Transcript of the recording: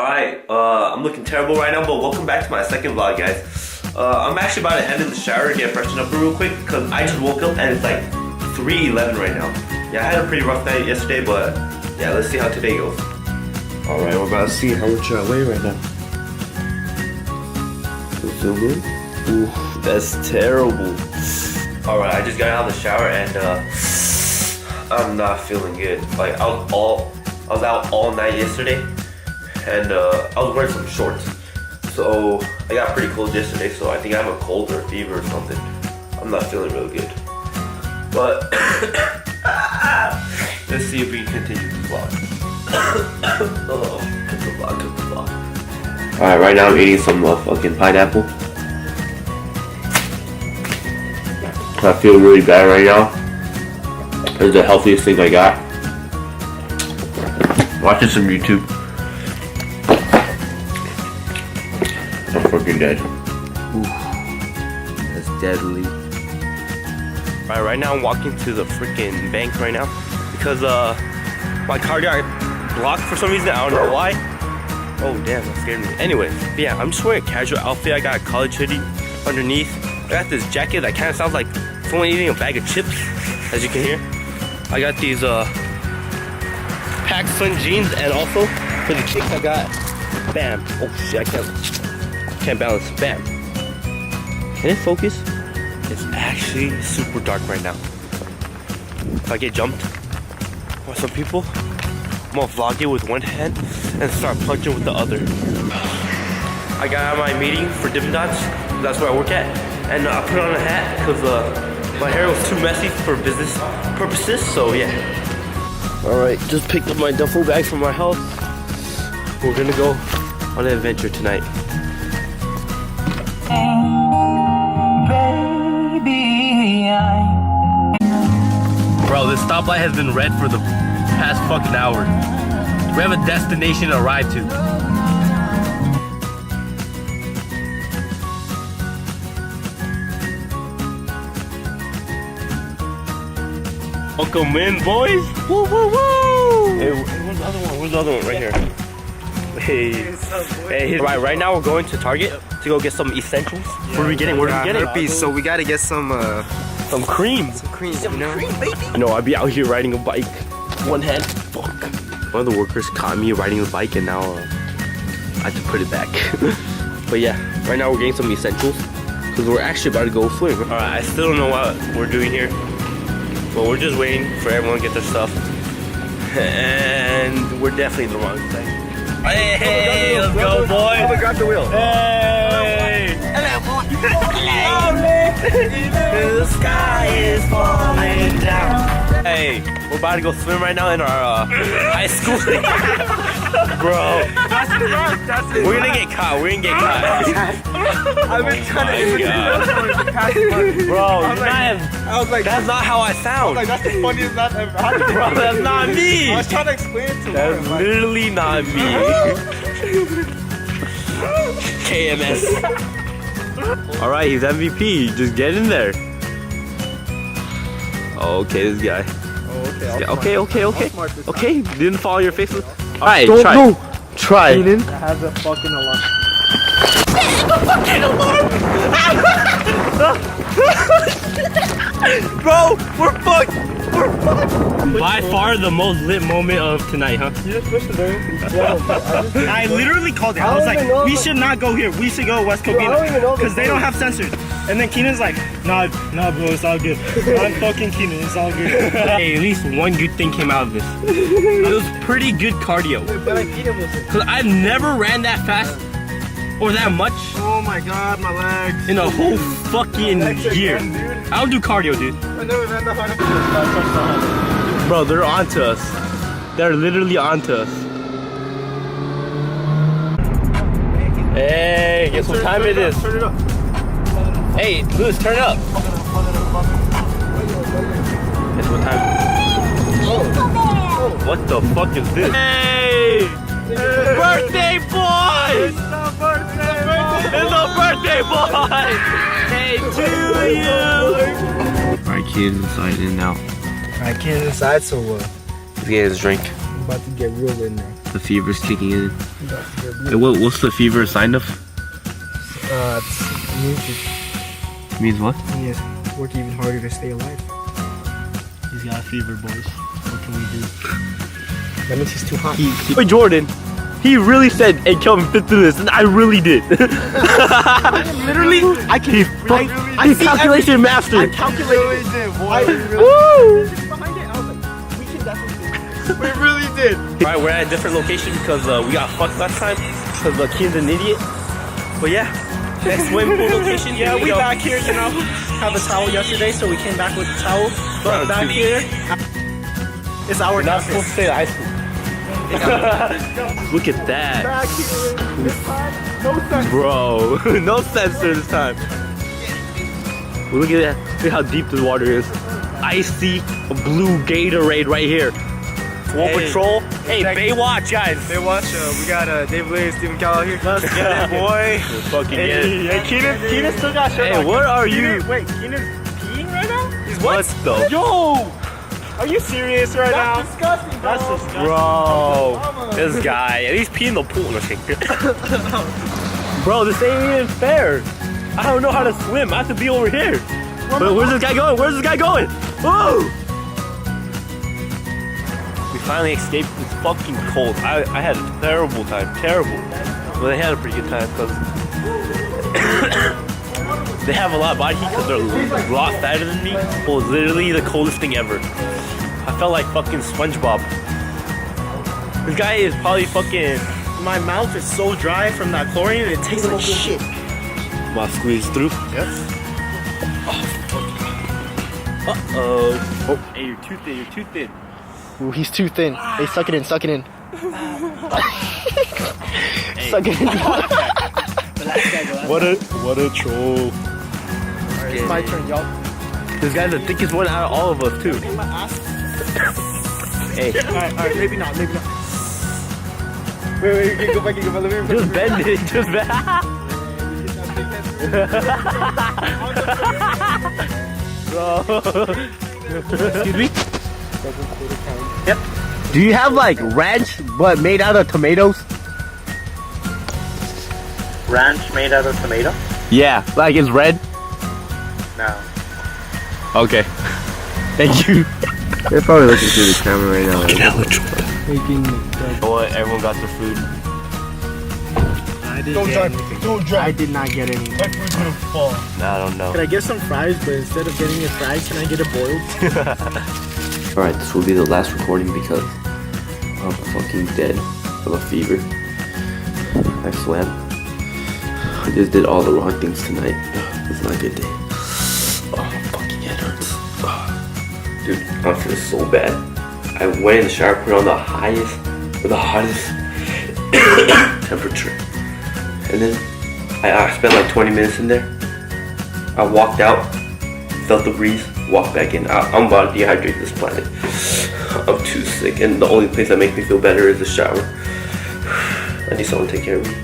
Alright, I'm looking terrible right now, but welcome back to my second vlog, guys. I'm actually about to head in the shower and get freshened up real quick because I just woke up and it's like 3:11 right now. Yeah, I had a pretty rough night yesterday, but yeah, let's see how today goes. Alright, we're about to see how much I weigh right now. Does it feel good? Ooh, that's terrible. Alright, I just got out of the shower and I'm not feeling good. Like, I was out all night yesterday. And I was wearing some shorts, so I got pretty cold yesterday, so I think I have a cold or a fever or something. I'm not feeling real good, but let's see if we can continue the vlog. Took the vlog. Alright, right now I'm eating some fucking pineapple. I feel really bad right now. It's the healthiest thing I got. Watching some YouTube. I'm freaking dead. Ooh, that's deadly. Right now I'm walking to the freaking bank right now because my car got blocked for some reason. I don't know why. Oh damn, that scared me. Anyways, yeah, I'm just wearing a casual outfit. I got a college hoodie underneath. I got this jacket that kind of sounds like someone eating a bag of chips, as you can hear. I got these Pack Sun jeans, and also for the kicks I got, bam. Oh shit, I can't balance. Bam. Can it focus? It's actually super dark right now. If I get jumped by some people, I'm gonna vlog it with one hand and start punching with the other. I got out of my meeting for Dippin' Dots. That's where I work at. And I put on a hat because my hair was too messy for business purposes, so yeah. Alright, just picked up my duffel bag from my house. We're gonna go on an adventure tonight. Bro, this stoplight has been red for the past fucking hour. We have a destination to arrive to. Welcome in, boys. Woo, woo, woo. Hey, where's the other one? Where's the other one? Right here. Hey. Right now we're going to Target to go get some essentials. Yeah, what are we getting? What are we getting? Herpes, so we gotta get some cream. Some cream, you know? Cream, baby. I know, I'd be out here riding a bike. One hand. Fuck. One of the workers caught me riding the bike and now I have to put it back. But yeah, right now we're getting some essentials because we're actually about to go swimming. Alright, I still don't know what we're doing here. But we're just waiting for everyone to get their stuff. And we're definitely in the wrong thing. Hey, let's go, boy. I'm gonna grab the wheel. Hey. The sky is falling down. Hey, we're about to go swim right now in our high school. Bro, we're gonna get caught. We're gonna get caught. I've been trying to Bro, I was like, that's not how I sound. Like, that's the funniest I've ever had. Bro, that's not me. I was trying to explain it to him. That's literally not me. KMS. Alright, he's MVP. Just get in there. Okay, this guy. Okay. Okay, didn't follow your face. Alright, try. No. Try. It has a fucking alarm. Bro, we're fucked. By far the most lit moment of tonight, huh? You just pushed the door. I literally called it. I was like, we should not go here. We should go West Covina because they don't have sensors. And then Keenan's like, nah, bro, it's all good. I'm fucking Keenan, it's all good. Hey, at least one good thing came out of this. It was pretty good cardio. Because I've never ran that fast or that much. Oh my god, my legs. In a whole fucking year. I don't do cardio, dude. I never ran that hard. Bro, they're onto us. They're literally onto us. Hey, guess what time it is? Turn it up. Hey, Lewis, turn it up. Guess what time? What the fuck is this? Hey! Birthday boy! It's the birthday boy! Hey, to you! Alright, kids inside and out. Alright, kids inside, so Let's get his drink. about to get real in there. The fever's kicking in. About to get Hey, what's the fever a sign of? It's music. Means what? Yes, work even harder to stay alive. He's got a fever, boys. What can we do? That means he's too hot. Wait, Jordan. He really said, "Hey, Kelvin, fit through this," and I really did. Literally, I can. He's calculation master. I calculated it. Woo! Behind it, I was like, we can definitely. We really did. Alright, we're at a different location because we got fucked last time because Keen's an idiot. But yeah, next swim pool location. Yeah, here we go. back here, you know. Have a towel yesterday, so we came back with the towel. But Round back two. here, it's our We're not supposed to campus. say the high school. Look at that, Back here, this time, no sense. bro. No sensor this time. Look at that. Look at how deep the water is. Icy blue Gatorade right here. Swole Hey, Patrol. Hey, check- Baywatch, guys. Hey, watch. We got Dave Lee, Stephen Cal here. Let's get it, boy. Let's fucking get it. Hey, Keenan still got shirt Hey, on. what are you? Wait, Keenan's peeing right now? He's What the? Yo! Are you serious right now? disgusting, That's disgusting. Bro, this guy, at least pee in the pool. No, just kidding. Bro, this ain't even fair. I don't know how to swim. I have to be over here. But where's this guy going? Where's this guy going? Whoa! We finally escaped. It's fucking cold. I had a terrible time. Terrible. Well, they had a pretty good time because they have a lot of body heat because they're a lot fatter than me. It was literally the coldest thing ever. I felt like fucking SpongeBob. This guy is probably fucking. My mouth is so dry from that chlorine, it tastes like shit. Wanna squeeze through? Yep. Uh-oh. Oh, hey, you're too thin, you're too thin. Ooh, he's too thin. Hey, suck it in, suck it in. Hey. Suck it in. What a troll. It's my turn, y'all. This guy's the thickest one out of all of us, too. My ass. Hey, Alright, maybe not. Wait, go back, let me just bend it, just bend. Bro. Excuse me? Yep. Do you have like ranch but made out of tomatoes? Ranch made out of tomato? Yeah, like it's red. No. Okay. Thank you. They're probably looking through the camera right now. You know what? Everyone got their food. I didn't get anything. I did not get any. My food's gonna fall. I don't know. Can I get some fries, but instead of getting it fried, can I get it boiled? Alright, this will be the last recording because I'm fucking dead of a fever. I swam. I just did all the wrong things tonight. It's not a good day. Oh, fucking head hurts. Dude, I feel so bad. I went in the shower, put on the highest, or the hottest temperature. And then I spent like 20 minutes in there. I walked out, felt the breeze, walked back in. I'm about to dehydrate this planet. I'm too sick, and the only place that makes me feel better is the shower. I need someone to take care of me.